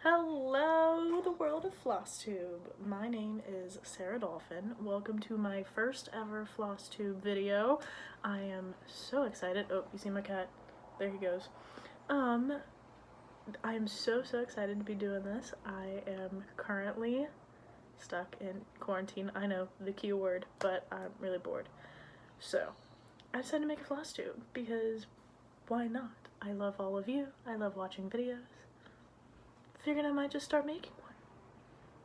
Hello, the world of Flosstube. My name is Sarah Dolphin. Welcome to my first ever Flosstube video. I am so excited. Oh, you see my cat? There he goes. I am so excited to be doing this. I am currently stuck in quarantine. I know, the key word, but I'm really bored. So, I decided to make a Flosstube because why not? I love all of you. I love watching videos. Figured I might just start making one.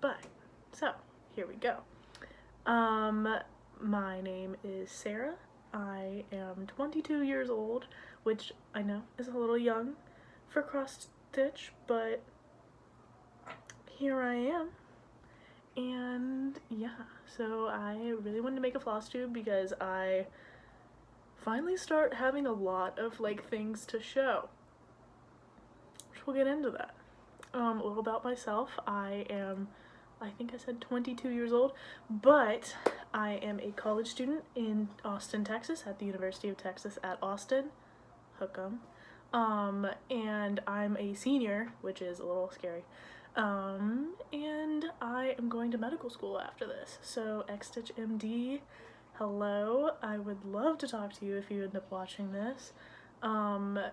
But, so, here we go. My name is Sarah. I am 22 years old, which I know is a little young for cross stitch, but here I am. And yeah, so I really wanted to make a Flosstube because I finally start having a lot of things to show. Which we'll get into that. A little about myself. I think I said 22 years old, but I am a college student in Austin, Texas, at the University of Texas at Austin. Hook 'em. And I'm a senior, which is a little scary. And I am going to medical school after this. So, AquaticStitch MD, hello. I would love to talk to you if you end up watching this. And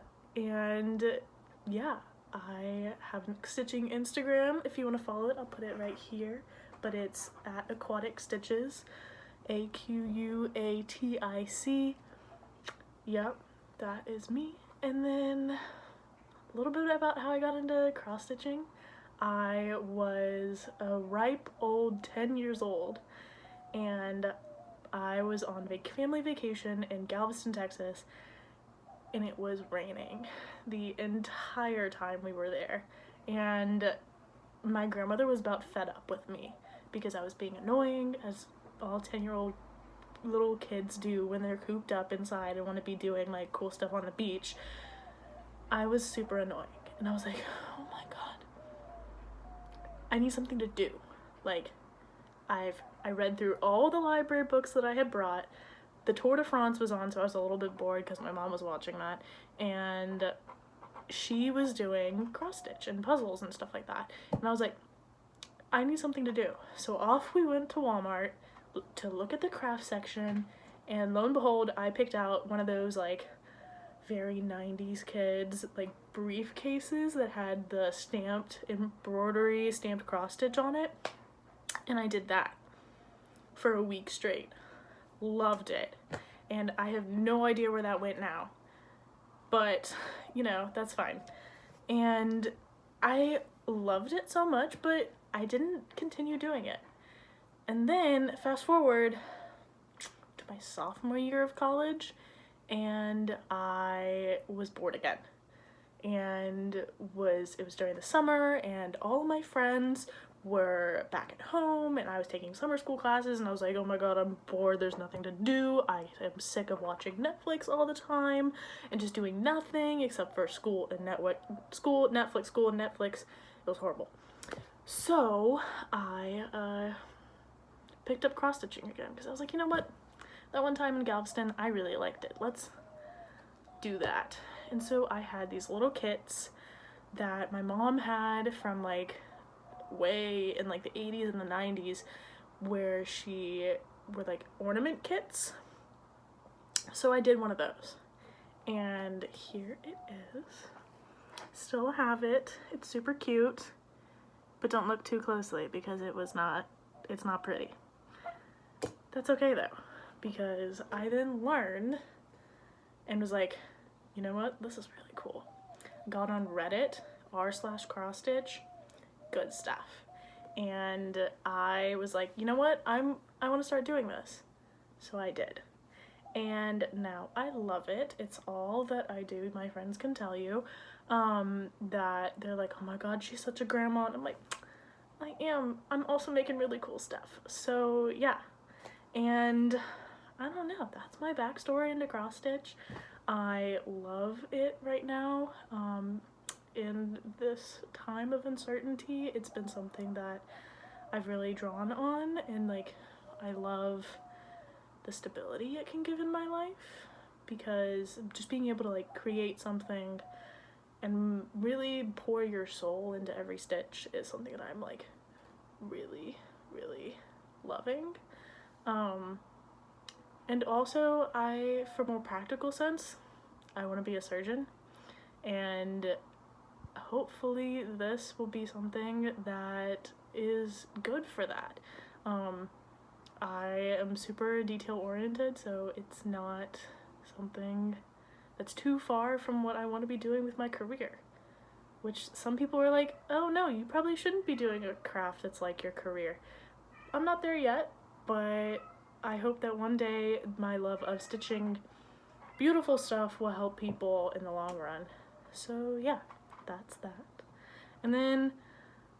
yeah. I have an stitching Instagram. If you want to follow it, I'll put it right here. But it's at AquaticStitches, AQUATIC. Yep, that is me. And then a little bit about how I got into cross stitching. I was a ripe old 10 years old, and I was on family vacation in Galveston, Texas. And it was raining the entire time we were there, and my grandmother was about fed up with me because I was being annoying, as all 10-year-old little kids do when they're cooped up inside and want to be doing cool stuff on the beach. I was super annoying, and I was like, oh my god, I need something to do. I read through all the library books that I had brought. The Tour de France was on, so I was a little bit bored because my mom was watching that, and she was doing cross-stitch and puzzles and stuff like that, and I was like, I need something to do. So off we went to Walmart to look at the craft section, and lo and behold, I picked out one of those very 90s kids briefcases that had the stamped embroidery, stamped cross-stitch on it, and I did that for a week straight. Loved it, and I have no idea where that went now, but that's fine. And I loved it so much, but I didn't continue doing it. And then fast forward to my sophomore year of college, and I was bored again. And it was during the summer, and all of my friends were back at home, and I was taking summer school classes, and I was like, oh my god, I'm bored, there's nothing to do. I am sick of watching Netflix all the time and just doing nothing except for school and Netflix. It was horrible. So I picked up cross stitching again because I was like, you know what, that one time in Galveston I really liked it, let's do that. And so I had these little kits that my mom had from way in the 80s and the 90s, where were ornament kits. So I did one of those, and here it is. Still have it. It's super cute, but don't look too closely because it's not pretty. That's okay though, because I then learned and was like, you know what, this is really cool. Got on Reddit, r/cross-stitch, good stuff. And I was like, you know what, I want to start doing this. So I did. And now I love it. It's all that I do. My friends can tell you that they're like, oh my god, she's such a grandma. And I'm like, I am. I'm also making really cool stuff. So yeah. And I don't know, that's my backstory into cross stitch. I love it right now. In this time of uncertainty, it's been something that I've really drawn on, and I love the stability it can give in my life, because just being able to create something and really pour your soul into every stitch is something that I'm like really, really loving. And also for more practical sense, I want to be a surgeon, and hopefully this will be something that is good for that. I am super detail oriented, so it's not something that's too far from what I want to be doing with my career. Which some people are like, oh no, you probably shouldn't be doing a craft that's like your career. I'm not there yet, but I hope that one day my love of stitching beautiful stuff will help people in the long run. So yeah, that's that. And then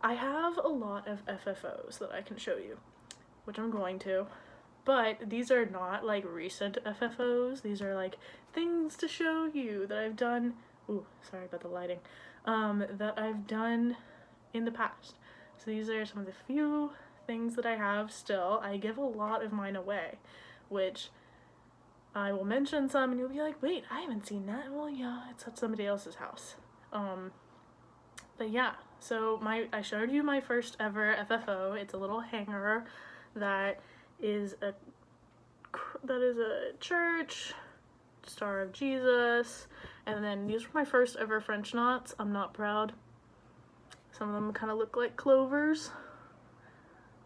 I have a lot of FFOs that I can show you, which I'm going to, but these are not like recent FFOs. These are like things to show you that I've done. Ooh, sorry about the lighting. That I've done in the past. So these are some of the few things that I have still. I give a lot of mine away, which I will mention some and you'll be like, wait, I haven't seen that. Well, yeah, it's at somebody else's house. But yeah, so I showed you my first ever FFO. It's a little hanger that is a church, Star of Jesus, and then these were my first ever French knots. I'm not proud. Some of them kind of look like clovers,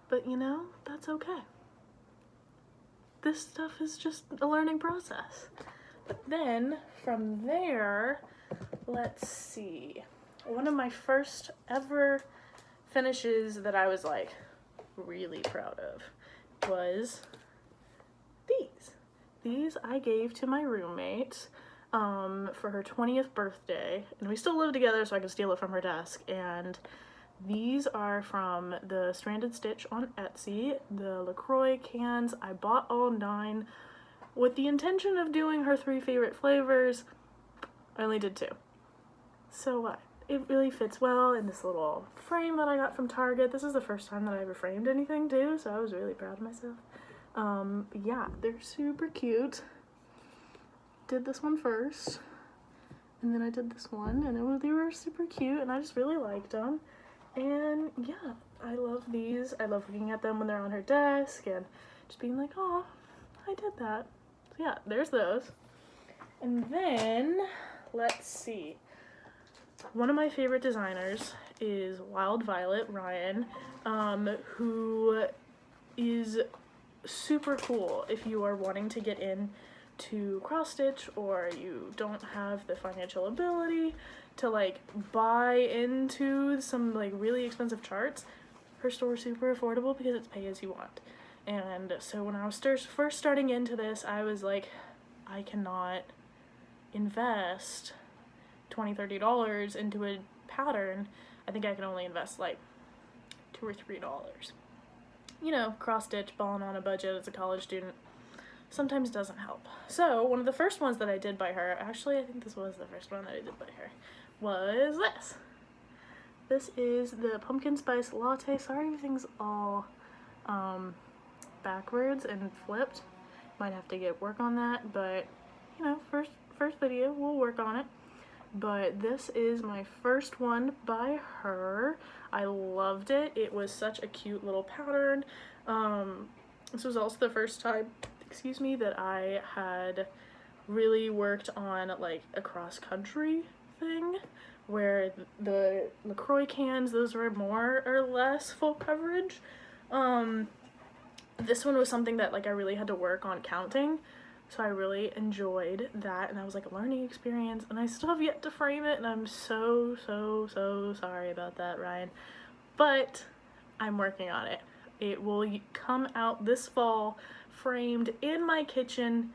but you know, that's okay. This stuff is just a learning process. But then from there, let's see. One of my first ever finishes that I was like really proud of was these. These I gave to my roommate for her 20th birthday, and we still live together, so I can steal it from her desk. And these are from the Stranded Stitch on Etsy, the LaCroix cans. I bought all 9 with the intention of doing her 3 favorite flavors. I only did 2. So what? It really fits well in this little frame that I got from Target. This is the first time that I ever framed anything too, so I was really proud of myself. Yeah, they're super cute. Did this one first, and then I did this one, and they were super cute, and I just really liked them. And yeah, I love these. I love looking at them when they're on her desk and just being like, oh, I did that. So yeah, there's those. And then, let's see. One of my favorite designers is Wild Violet Ryan, who is super cool if you are wanting to get into cross stitch or you don't have the financial ability to like buy into some like really expensive charts. Her store is super affordable because it's pay as you want. And so when I was first starting into this, I was like, I cannot invest $20-$30 into a pattern. I think I can only invest like $2 or $3. You know, cross stitch, balling on a budget as a college student sometimes doesn't help. So one of the first ones that I did by her, actually I think this was the first one that I did by her, was this. This is the pumpkin spice latte. Sorry everything's all backwards and flipped. Might have to get work on that, but you know, first video, we'll work on it. But this is my first one by her. I loved it. It was such a cute little pattern. This was also the first time, excuse me, that I had really worked on like a cross-country thing where the LaCroix cans, those were more or less full coverage. This one was something that like I really had to work on counting. So I really enjoyed that, and that was like a learning experience, and I still have yet to frame it, and I'm so sorry about that, Ryan. But I'm working on it. It will come out this fall, framed in my kitchen.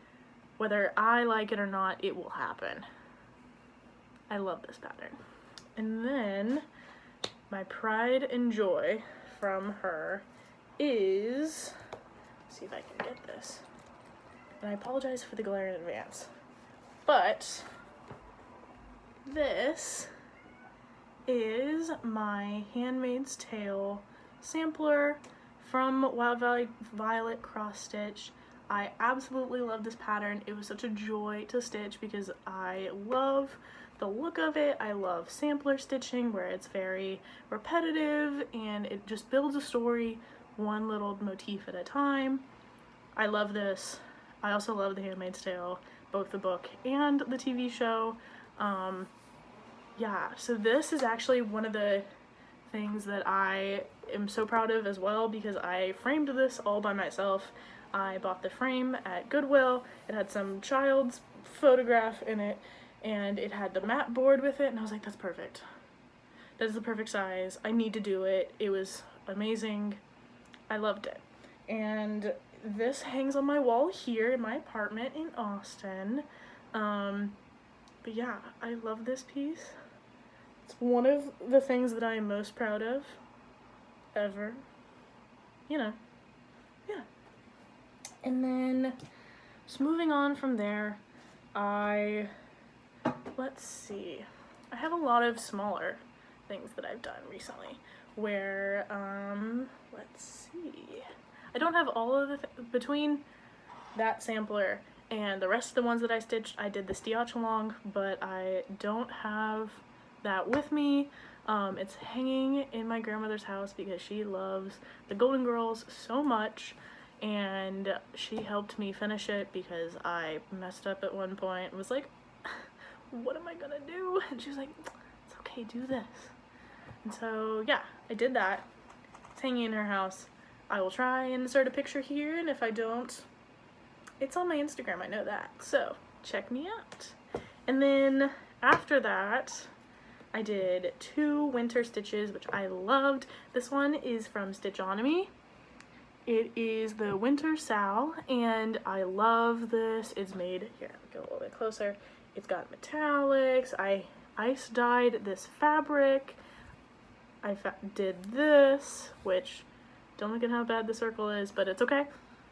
Whether I like it or not, it will happen. I love this pattern. And then my pride and joy from her is, let's see if I can get this. And I apologize for the glare in advance. But this is my Handmaid's Tale sampler from Wild Violet Cross Stitch. I absolutely love this pattern. It was such a joy to stitch because I love the look of it. I love sampler stitching where it's very repetitive and it just builds a story one little motif at a time. I love this. I also love The Handmaid's Tale, both the book and the TV show. Yeah, so this is actually one of the things that I am so proud of as well, because I framed this all by myself. I bought the frame at Goodwill. It had some child's photograph in it, and it had the mat board with it, and I was like, that's perfect. That is the perfect size. I need to do it. It was amazing. I loved it. And this hangs on my wall here in my apartment in Austin. But yeah, I love this piece. It's one of the things that I am most proud of ever. You know, yeah. And then, just moving on from there, let's see. I have a lot of smaller things that I've done recently where, let's see. I don't have all of the, between that sampler and the rest of the ones that I stitched, I did the stitch along, but I don't have that with me. It's hanging in my grandmother's house because she loves the Golden Girls so much, and she helped me finish it because I messed up at one point and was like, what am I gonna do? And she was like, it's okay, do this. And so yeah, I did that. It's hanging in her house. I will try and insert a picture here, and if I don't, it's on my Instagram, I know that, so check me out. And then after that, I did 2 winter stitches, which I loved. This one is from Stitchonomy. It is the Winter Sal, and I love this. It's made, here, go a little bit closer. It's got metallics. I ice dyed this fabric. I did this, which, don't look at how bad the circle is, but it's okay,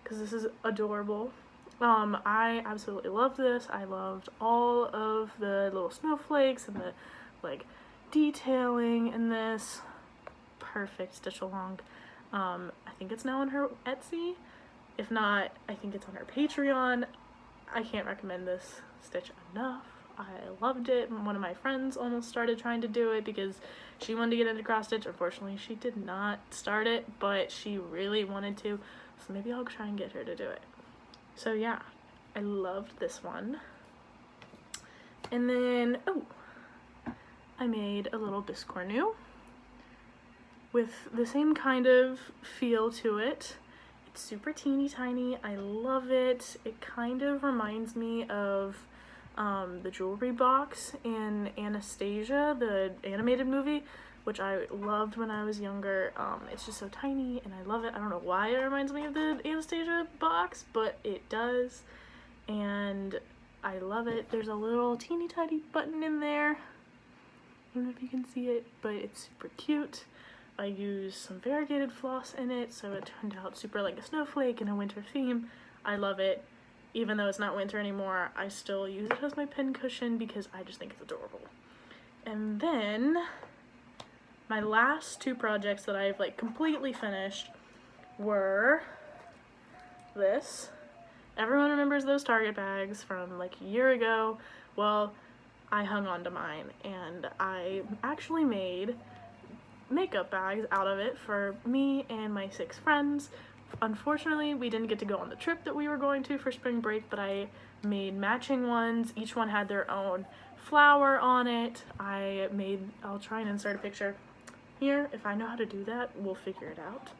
because this is adorable. I absolutely love this. I loved all of the little snowflakes and the like detailing in this. Perfect stitch along. I think it's now on her Etsy. If not, I think it's on her Patreon. I can't recommend this stitch enough. I loved it. One of my friends almost started trying to do it because she wanted to get into cross stitch. Unfortunately, she did not start it, but she really wanted to, so maybe I'll try and get her to do it. So yeah, I loved this one. And then, oh, I made a little biscornu with the same kind of feel to it. It's super teeny tiny. I love it. It kind of reminds me of the jewelry box in Anastasia, the animated movie, which I loved when I was younger. It's just so tiny and I love it. I don't know why it reminds me of the Anastasia box, but it does, and I love it. There's a little teeny tiny button in there. I don't know if you can see it, but it's super cute. I used some variegated floss in it, so it turned out super like a snowflake and a winter theme. I love it. Even though it's not winter anymore, I still use it as my pin cushion because I just think it's adorable. And then my last 2 projects that I've like completely finished were this. Everyone remembers those Target bags from like a year ago. Well, I hung on to mine, and I actually made makeup bags out of it for me and my 6 friends. Unfortunately, we didn't get to go on the trip that we were going to for spring break, but I made matching ones. Each one had their own flower on it. I'll try and insert a picture here. If I know how to do that, we'll figure it out.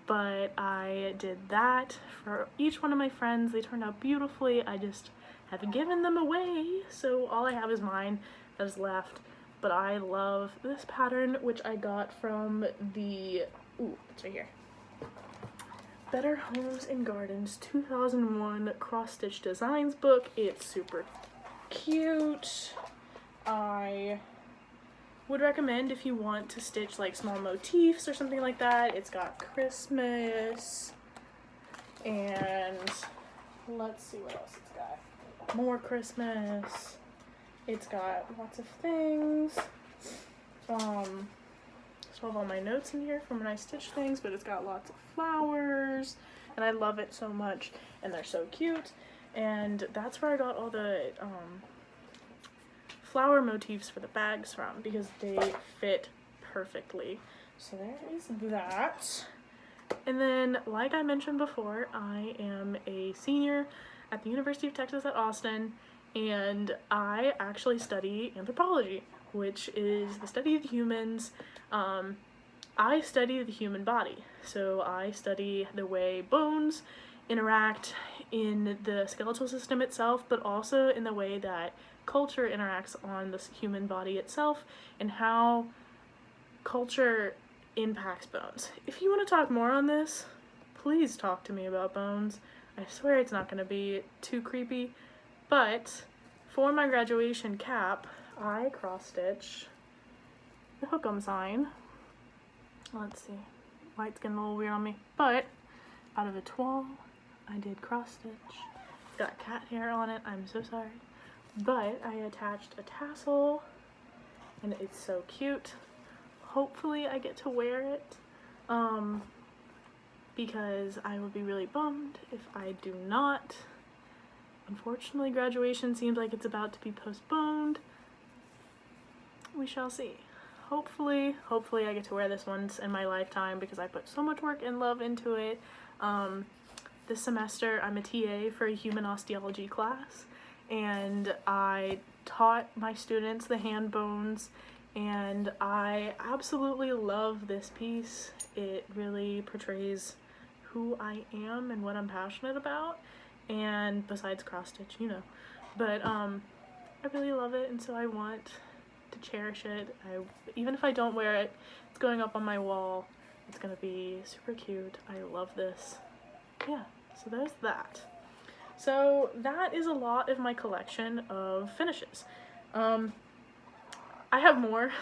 But I did that for each one of my friends. They turned out beautifully. I just have given them away, so all I have is mine that is left. But I love this pattern, which I got from the, ooh, it's right here, Better Homes and Gardens 2001 Cross Stitch Designs book. It's super cute. I would recommend if you want to stitch like small motifs or something like that. It's got Christmas, and let's see what else it's got. More Christmas. It's got lots of things. I have all my notes in here from when I stitched things, but it's got lots of flowers, and I love it so much, and they're so cute. And that's where I got all the flower motifs for the bags from because they fit perfectly. So there is that. And then, like I mentioned before, I am a senior at the University of Texas at Austin, and I actually study anthropology, which is the study of humans. I study the human body, so I study the way bones interact in the skeletal system itself, but also in the way that culture interacts on the human body itself and how culture impacts bones. If you want to talk more on this, please talk to me about bones. I swear it's not going to be too creepy, but for my graduation cap, I cross-stitch the hook'em sign. Let's see, light's getting a little weird on me, but out of a toile, I did cross-stitch. It's got cat hair on it, I'm so sorry. But I attached a tassel, and it's so cute. Hopefully I get to wear it, because I would be really bummed if I do not. Unfortunately, graduation seems like it's about to be postponed. We shall see. Hopefully I get to wear this once in my lifetime because I put so much work and love into it. This semester I'm a TA for a human osteology class, and I taught my students the hand bones, and I absolutely love this piece. It really portrays who I am and what I'm passionate about, and besides cross stitch, you know, but I really love it, and so I want to cherish it. Even if I don't wear it, it's going up on my wall. It's gonna be super cute. I love this. Yeah, so there's that. So that is a lot of my collection of finishes. I have more.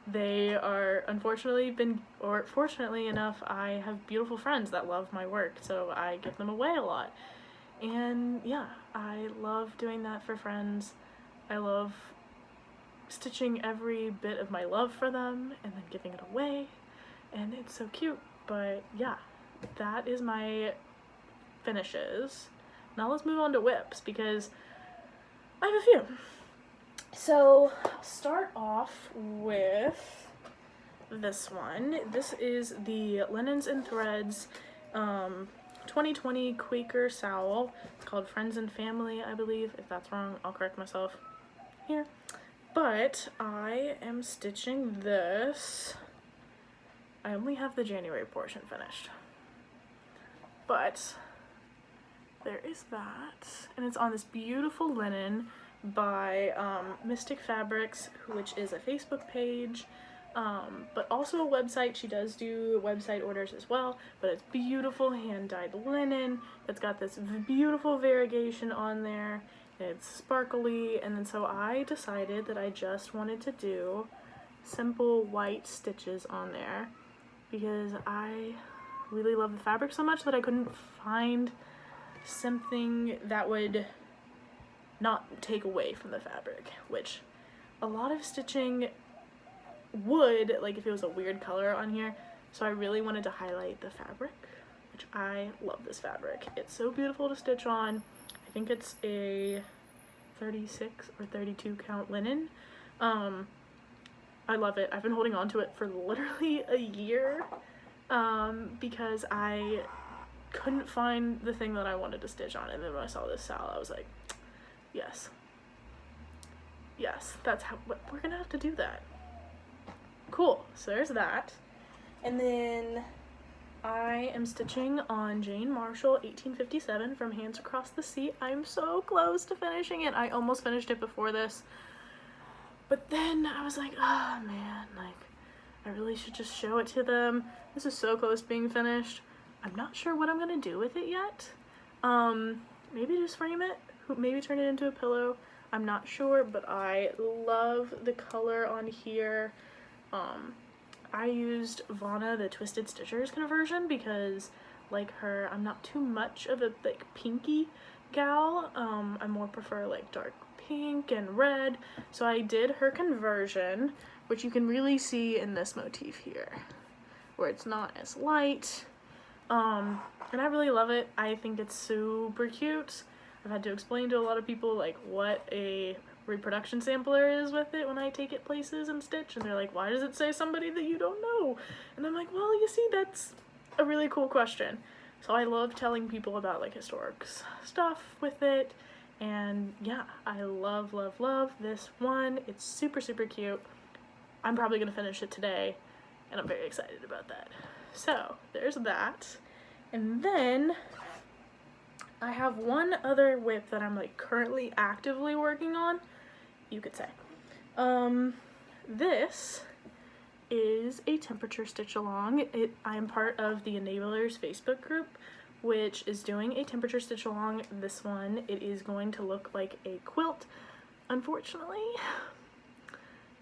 They are fortunately enough, I have beautiful friends that love my work, so I give them away a lot. And yeah, I love doing that for friends. I love stitching every bit of my love for them and then giving it away, and it's so cute. But yeah, that is my finishes. Now let's move on to whips because I have a few. So I'll start off with this one. This is the Linens and Threads 2020 Quaker Sowl. It's called Friends and Family, I believe. If that's wrong, I'll correct myself here. But I am stitching this. I only have the January portion finished. But there is that. And it's on this beautiful linen by Mystic Fabrics, which is a Facebook page, but also a website. She does do website orders as well, but it's beautiful hand-dyed linen. It's got this beautiful variegation on there. It's sparkly, and then so I decided that I just wanted to do simple white stitches on there because I really love the fabric so much that I couldn't find something that would not take away from the fabric, which a lot of stitching would, like if it was a weird color on here. So I really wanted to highlight the fabric, which I love this fabric. It's so beautiful to stitch on. I think it's a 36 or 32 count linen. I love it. I've been holding on to it for literally a year because I couldn't find the thing that I wanted to stitch on, and then when I saw this sowl, I was like, yes, that's how we're gonna have to do that. Cool, so there's that. And then I am stitching on Jane Marshall 1857 from Hands Across the Sea. I'm so close to finishing it. I almost finished it before this, but then I was like, oh man, like I really should just show it to them. This is so close to being finished. I'm not sure what I'm gonna do with it yet. Maybe just frame it, maybe turn it into a pillow. I'm not sure, but I love the color on here. I used Vonna the Twisted Stitchers conversion because, like her, I'm not too much of a like pinky gal. I more prefer like dark pink and red, so I did her conversion, which you can really see in this motif here, where it's not as light. And I really love it. I think it's super cute. I've had to explain to a lot of people like what a reproduction sampler is with it when I take it places and stitch, and they're like, why does it say somebody that you don't know? And I'm like, well, you see, that's a really cool question. So I love telling people about like historic stuff with it, and yeah, I love, love, love this one. It's super, super cute. I'm probably gonna finish it today, and I'm very excited about that. So there's that. And then I have one other whip that I'm like currently actively working on, you could say. This is a temperature stitch along. I'm part of the Enablers Facebook group, which is doing a temperature stitch along. This one, it is going to look like a quilt. Unfortunately,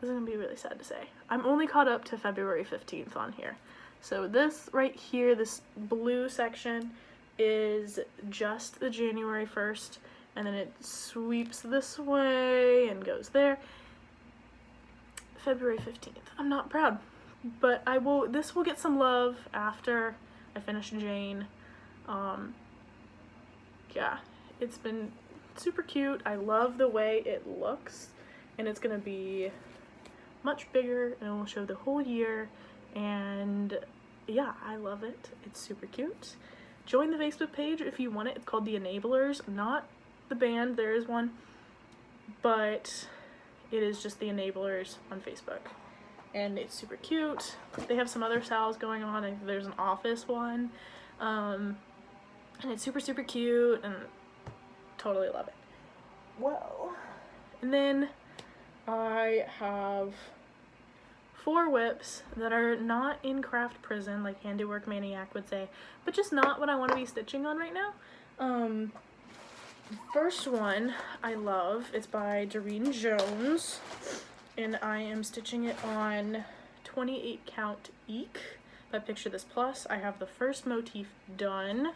this is gonna be really sad to say. I'm only caught up to February 15th on here. So this right here, this blue section, is just the January 1st, and then it sweeps this way and goes there. February 15th. I'm not proud, but this will get some love after I finish Jane. Yeah, it's been super cute. I love the way it looks, and it's gonna be much bigger, and it will show the whole year, and yeah, I love it. It's super cute. Join the Facebook page if you want it. It's called The Enablers, not the band, there is one, but it is just The Enablers on Facebook. And it's super cute. They have some other styles going on. I think there's an office one. And it's super, super cute, and totally love it. Well, and then I have 4 whips that are not in craft prison, like Handiwork Maniac would say, but just not what I want to be stitching on right now. First one I love. It's by Doreen Jones, and I am stitching it on 28 count eek by Picture This Plus. I have the first motif done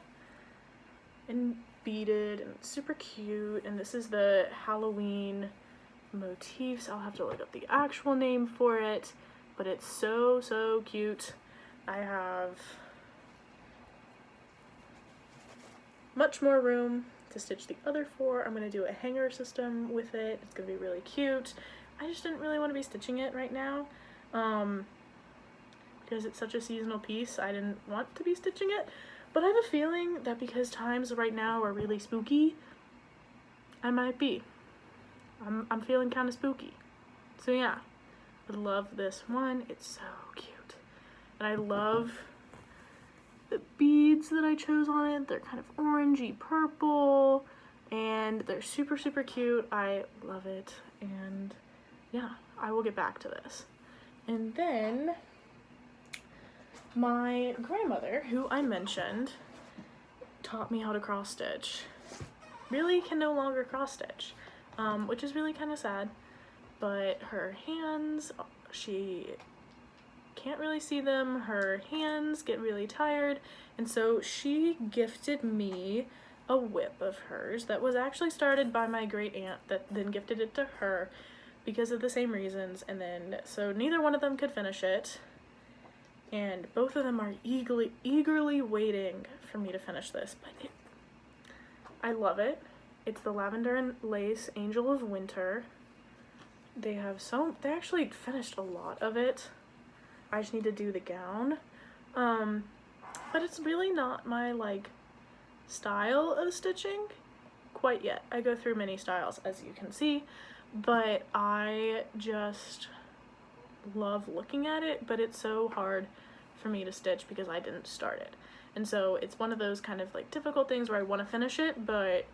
and beaded, and it's super cute, and this is the Halloween motifs. I'll have to look up the actual name for it, but it's so, so cute. I have much more room to stitch the other 4. I'm going to do a hanger system with it. It's going to be really cute. I just didn't really want to be stitching it right now because it's such a seasonal piece. I didn't want to be stitching it, but I have a feeling that because times right now are really spooky, I might be. I'm feeling kind of spooky. So yeah, I love this one. It's so cute. And I love the beads that I chose on it. They're kind of orangey purple, and they're super, super cute. I love it. And yeah, I will get back to this. And then my grandmother, who I mentioned, taught me how to cross stitch. Really can no longer cross stitch, which is really kind of sad. But her hands, she can't really see them. Her hands get really tired, and so she gifted me a whip of hers that was actually started by my great aunt that then gifted it to her because of the same reasons. And then so neither one of them could finish it, and both of them are eagerly waiting for me to finish this. But I love it. It's the Lavender and Lace Angel of Winter. They actually finished a lot of it. I just need to do the gown. But it's really not my like style of stitching quite yet. I go through many styles, as you can see, but I just love looking at it, but it's so hard for me to stitch because I didn't start it. And so it's one of those kind of like difficult things where I want to finish it, but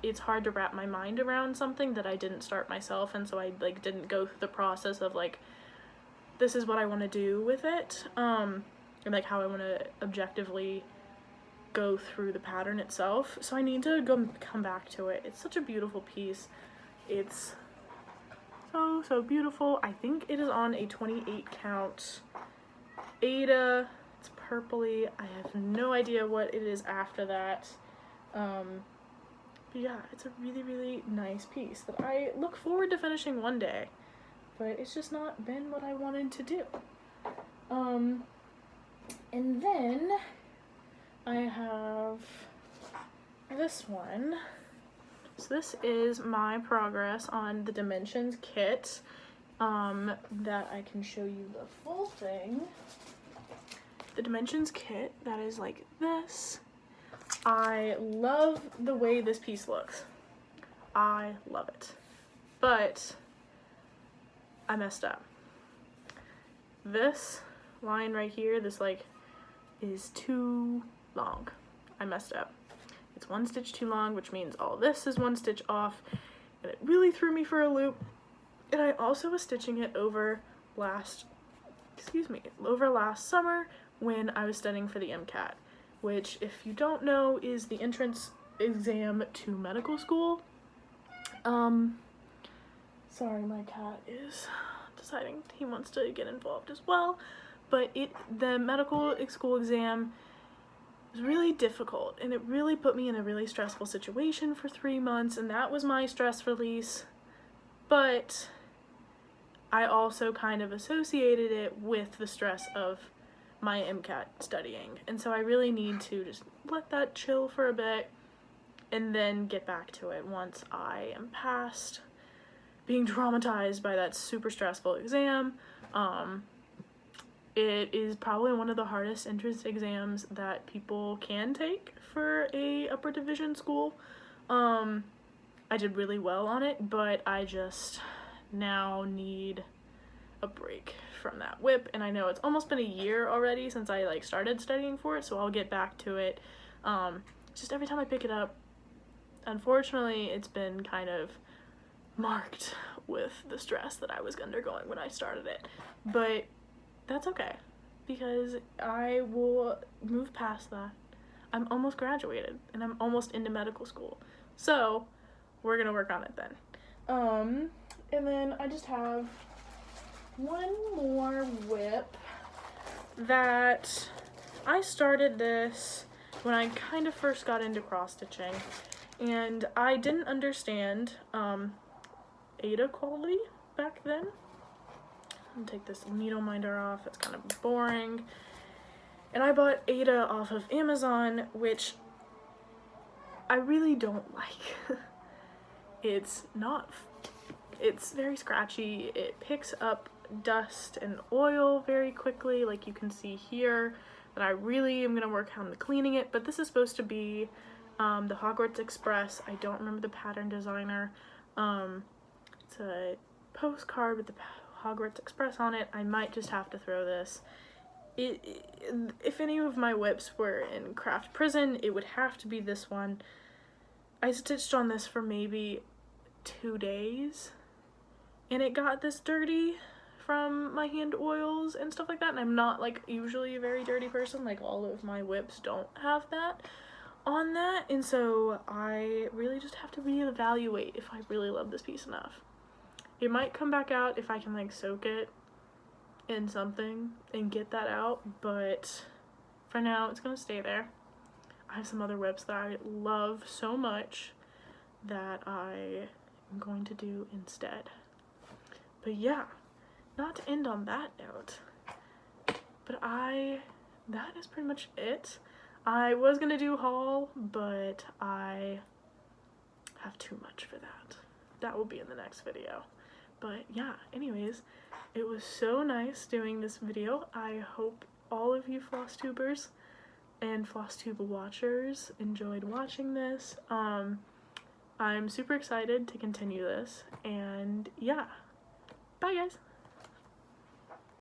it's hard to wrap my mind around something that I didn't start myself, and so I like didn't go through the process of like, this is what I want to do with it, and like how I want to objectively go through the pattern itself. So I need to come back to it. It's such a beautiful piece. It's so, so beautiful. I think it is on a 28 count Ada. It's purpley. I have no idea what it is after that. But yeah, it's a really, really nice piece that I look forward to finishing one day, but it's just not been what I wanted to do. And then I have this one, So this is my progress on the Dimensions kit, that I can show you the full thing. The Dimensions kit, that is like this. I love the way this piece looks. I love it. But I messed up. This line right here, this like, is too long. I messed up. It's 1 stitch too long, which means all this is 1 stitch off, and it really threw me for a loop. And I also was stitching it over last summer when I was studying for the MCAT, which, if you don't know, is the entrance exam to medical school. Sorry, my cat is deciding he wants to get involved as well, but the medical school exam was really difficult, and it really put me in a really stressful situation for 3 months, and that was my stress release. But I also kind of associated it with the stress of my MCAT studying, and so I really need to just let that chill for a bit and then get back to it once I am past being traumatized by that super stressful exam. It is probably one of the hardest entrance exams that people can take for a upper division school. I did really well on it, but I just now need a break from that whip, and I know it's almost been a year already since I like started studying for it, so I'll get back to it. Just every time I pick it up, unfortunately, it's been kind of marked with the stress that I was undergoing when I started it, but that's okay, because I will move past that. I'm almost graduated, and I'm almost into medical school, so we're gonna work on it then. And then I just have one more whip that I started this when I kind of first got into cross stitching, and I didn't understand Ada quality back then. I'm gonna take this needle minder off, it's kind of boring. And I bought Ada off of Amazon, which I really don't like. It's very scratchy, it picks up dust and oil very quickly, like you can see here, and I really am gonna work on cleaning it, but this is supposed to be the Hogwarts Express. I don't remember the pattern designer. It's a postcard with the Hogwarts Express on it. I might just have to throw this. If any of my whips were in Craft Prison, it would have to be this one. I stitched on this for maybe 2 days, and it got this dirty from my hand oils and stuff like that, and I'm not like usually a very dirty person, like all of my whips don't have that on that, and so I really just have to reevaluate if I really love this piece enough. It might come back out if I can like soak it in something and get that out, but for now it's gonna stay there. I have some other whips that I love so much that I am going to do instead. But yeah, not to end on that note, but that is pretty much it. I was gonna do a haul, but I have too much for that. That will be in the next video. But yeah, anyways, it was so nice doing this video. I hope all of you Flosstubers and Flosstube watchers enjoyed watching this. I'm super excited to continue this, and yeah, bye guys!